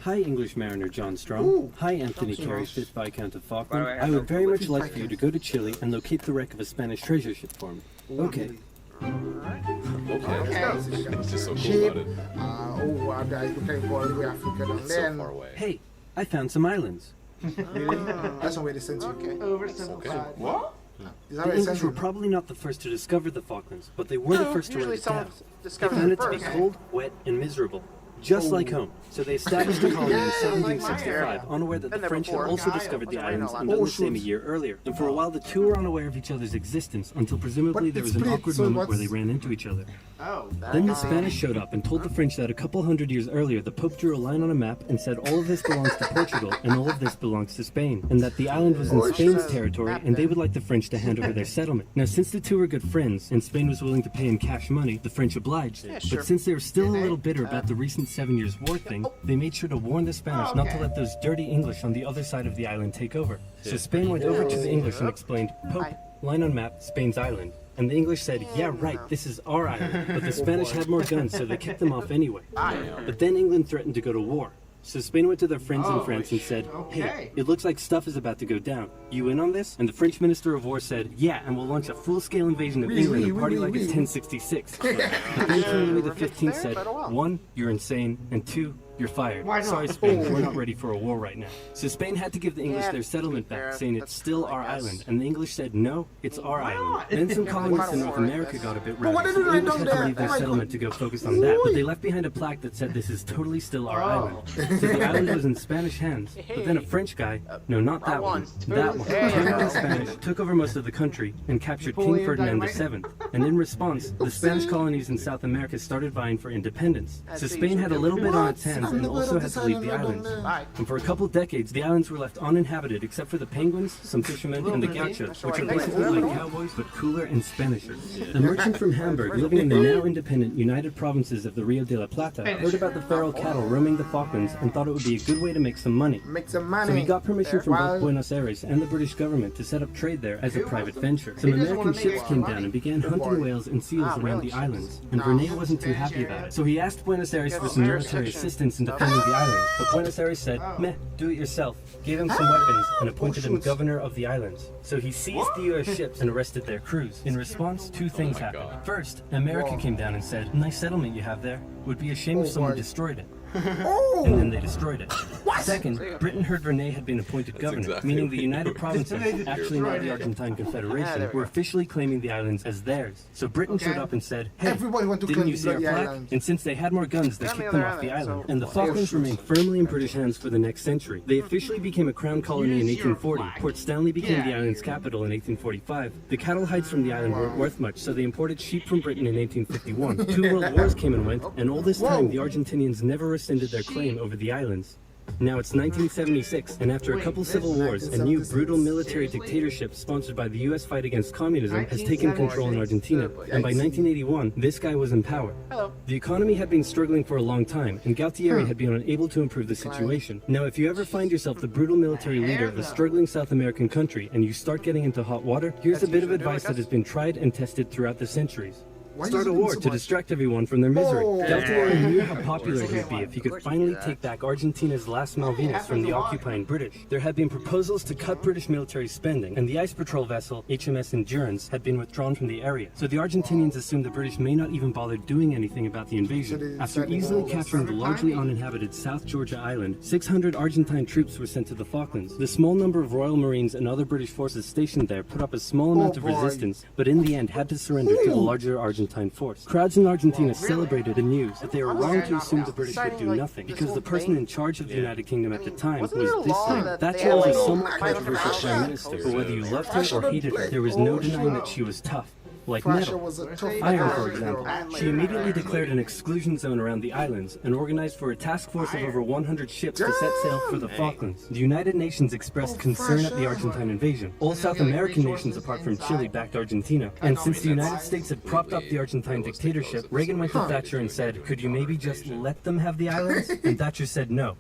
Hi, English mariner John Strong. Hi, Anthony Carey, 5th Viscount of Falkland. I would very much like for you to go to Chile and locate the wreck of a Spanish treasure ship for me. Okay. Okay. It's just so cool about it. It's so far away. Hey, I found some islands. That's the way they sent you. Oversimplified. What? The English were probably not the first to discover the Falklands, but they were the first to write it down. They found it to be cold, wet, and miserable. Just like home. So they established a colony in 1765, unaware that the French had also discovered the islands and done the same a year earlier. And for a while the two were unaware of each other's existence, until presumably there was an awkward moment where they ran into each other. Then the Spanish showed up and told the French that a couple hundred years earlier the Pope drew a line on a map and said all of this belongs to Portugal and all of this belongs to Spain, and that the island was in Spain's territory and they would like the French to hand over their settlement. Now since the two were good friends and Spain was willing to pay in cash money, the French obliged. But since they were still a little bitter about the recent 7 Years' War thing, they made sure to warn the Spanish not to let those dirty English on the other side of the island take over. So Spain went over to the English and explained, Pope, line on map, Spain's island. And the English said, yeah, right, this is our island. But the Spanish had more guns, so they kicked them off anyway. But then England threatened to go to war. So Spain went to their friends in France and said, hey, it looks like stuff is about to go down. You in on this? And the French Minister of War said, yeah, and we'll launch a full-scale invasion of England and party like it's 1066. But then King Louis XV said, 1, you're insane, and 2, you're fired. Sorry, Spain, we're not ready for a war right now. So Spain had to give the English their settlement back, saying it's still our island. And the English said, no, it's our island. Then some colonists in North America got a bit rowdy, so the English had to leave their settlement to go focus on that. But they left behind a plaque that said this is totally still our island. So the island was in Spanish hands. But then a French guy, no, not that one, turned in Spanish, took over most of the country, and captured King Ferdinand VII. And in response, the Spanish colonies in South America started vying for independence. So Spain had a little bit on its hands and also had to leave the islands. And for a couple decades, the islands were left uninhabited except for the penguins, some fishermen, and the gauchos, which are basically like cowboys but cooler and Spanisher. A merchant from Hamburg, living in the now independent United Provinces of the Rio de la Plata, heard about the feral cattle roaming the Falklands and thought it would be a good way to make some money. So he got permission from both Buenos Aires and the British government to set up trade there as a private venture. Some American ships came down and began hunting whales and seals around the islands, and René wasn't too happy about it. So he asked Buenos Aires for some military assistance in defending the islands, but Buenos Aires said, meh, do it yourself, gave him some weapons, and appointed him governor of the islands. So he seized the US ships and arrested their crews. In response, two things happened. First, America came down and said, nice settlement you have there. Would be a shame if someone destroyed it. And then they destroyed it. Second, Britain heard René had been appointed governor, meaning the United Provinces, actually not the Argentine Confederation, were officially claiming the islands as theirs. So Britain showed up and said, hey, didn't you see our flag? And since they had more guns, they kicked them off the island. And the Falklands remained firmly in British hands for the next century. They officially became a crown colony in 1840. Port Stanley became the island's capital in 1845. The cattle hides from the island weren't worth much, so they imported sheep from Britain in 1851. 2 world wars came and went, and all this time the Argentinians never rescinded their claim over the islands. Now it's 1976, and after a couple civil wars, a new brutal military dictatorship sponsored by the US fight against communism has taken control in Argentina, and by 1981, this guy was in power. The economy had been struggling for a long time, and Galtieri had been unable to improve the situation. Now if you ever find yourself the brutal military leader of a struggling South American country, and you start getting into hot water, here's a bit of advice that has been tried and tested throughout the centuries. Start a war to distract everyone from their misery. Galtieri knew how popular he would be if he could finally take back Argentina's last Malvinas from the occupying British. There had been proposals to cut British military spending, and the ice patrol vessel HMS Endurance had been withdrawn from the area. So the Argentinians assumed the British may not even bother doing anything about the invasion. After easily capturing the largely uninhabited South Georgia island, 600 Argentine troops were sent to the Falklands. The small number of Royal Marines and other British forces stationed there put up a small amount of resistance, but in the end had to surrender to the larger Argentine force. Crowds in Argentina celebrated the news, but they were wrong to assume the British would do nothing, because the person in charge of the United Kingdom at the time was this guy. Thatcher was a somewhat controversial prime minister, but whether you loved her or hated her, there was no denying that she was tough. Like metal. Iron, for example. She immediately declared an exclusion zone around the islands and organized for a task force of over 100 ships to set sail for the Falklands. The United Nations expressed concern at the Argentine invasion. All South American nations apart from Chile backed Argentina. And since the United States had propped up the Argentine dictatorship, Reagan went to Thatcher and said, could you maybe just let them have the islands? And Thatcher said no.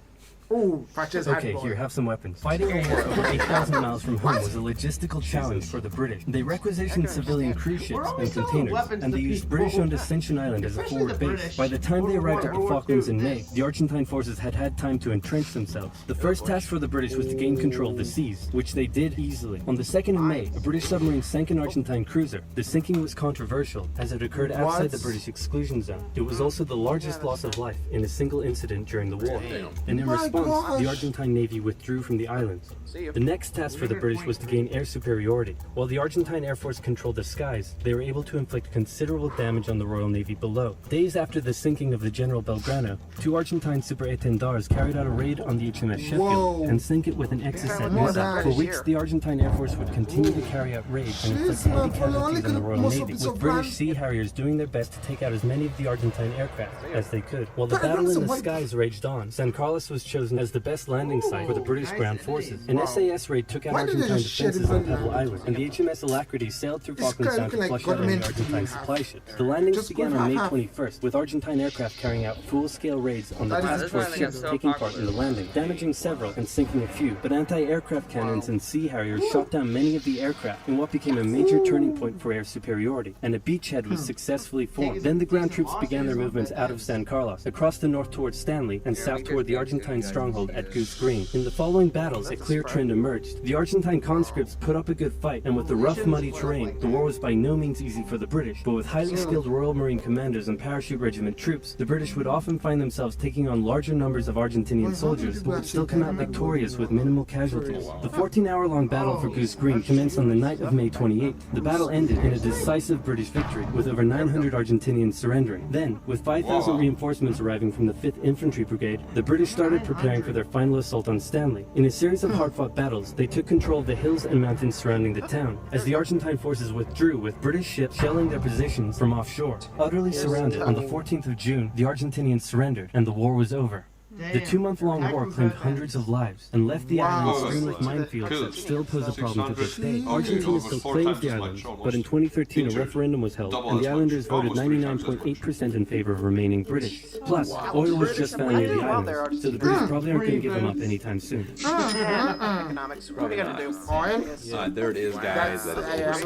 Ooh, Patches had Okay, boy. here, have some weapons. Fighting a war over 8,000 miles from home was a logistical challenge for the British. They requisitioned civilian cruise ships and containers, and they used British-owned Ascension Island as a forward base. By the time they arrived at the Falklands in May, the Argentine forces had had time to entrench themselves. The first task for the British was to gain control of the seas, which they did easily. On the 2nd of May, a British submarine sank an Argentine cruiser. The sinking was controversial, as it occurred outside the British exclusion zone. It was also the largest loss of life in a single incident during the war. And in response, the Argentine Navy withdrew from the islands. The next task for the British was to gain air superiority. While the Argentine Air Force controlled the skies, they were able to inflict considerable damage on the Royal Navy below. Days after the sinking of the General Belgrano, 2 Argentine superétendards carried out a raid on the HMS Sheffield and sank it with an Exocet missile. For weeks, the Argentine Air Force would continue to carry out raids and inflict heavy casualties on the Royal Navy, with British Sea Harriers doing their best to take out as many of the Argentine aircraft as they could. While the battle in the skies raged on, San Carlos was chosen as the best landing site for the British ground forces. An SAS raid took out Argentine defenses on Pebble Island, and the HMS Alacrity sailed through Falklands Sound to flush out any Argentine supply ships. The landings began on May 21st, with Argentine aircraft carrying out full-scale raids on the task force ships taking part in the landing, damaging several and sinking a few. But anti-aircraft cannons and Sea Harriers shot down many of the aircraft in what became a major turning point for air superiority, and a beachhead was successfully formed. Then the ground troops began their movements out of San Carlos, across the north towards Stanley, and south toward the Argentine stronghold at Goose Green. In the following battles, a clear trend emerged. The Argentine conscripts put up a good fight, and with the rough, muddy terrain, the war was by no means easy for the British. But with highly skilled Royal Marine commanders and parachute regiment troops, the British would often find themselves taking on larger numbers of Argentinian soldiers, but would still come out victorious with minimal casualties. The 14-hour-long battle for Goose Green commenced on the night of May 28th. The battle ended in a decisive British victory, with over 900 Argentinians surrendering. Then, with 5,000 reinforcements arriving from the 5th Infantry Brigade, the British started preparing for their final assault on Stanley. In a series of hard-fought battles, they took control of the hills and mountains surrounding the town, as the Argentine forces withdrew, with British ships shelling their positions from offshore. Utterly surrounded, on the 14th of June, the Argentinians surrendered, and the war was over. The 2-month-long war claimed hundreds of lives and left the island strewn with minefields that still pose a problem to this day. Argentina still claims the island, but in 2013 a referendum was held, and the islanders voted 99.8% in favor of remaining British. Plus, oil was just found near the island, so the British probably aren't going to give them up anytime soon. Economics. What are we gonna do? Oil? There it is, guys. That is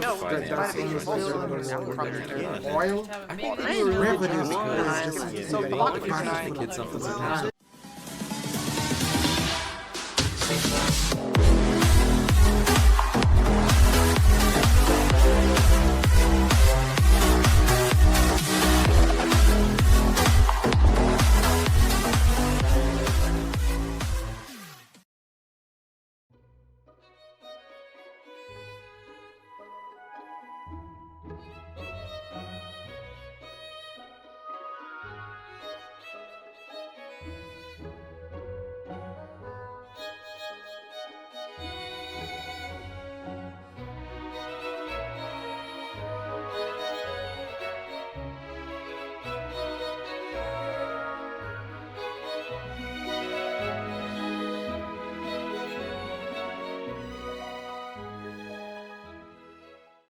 oversimplified. Oil? So the Kid something.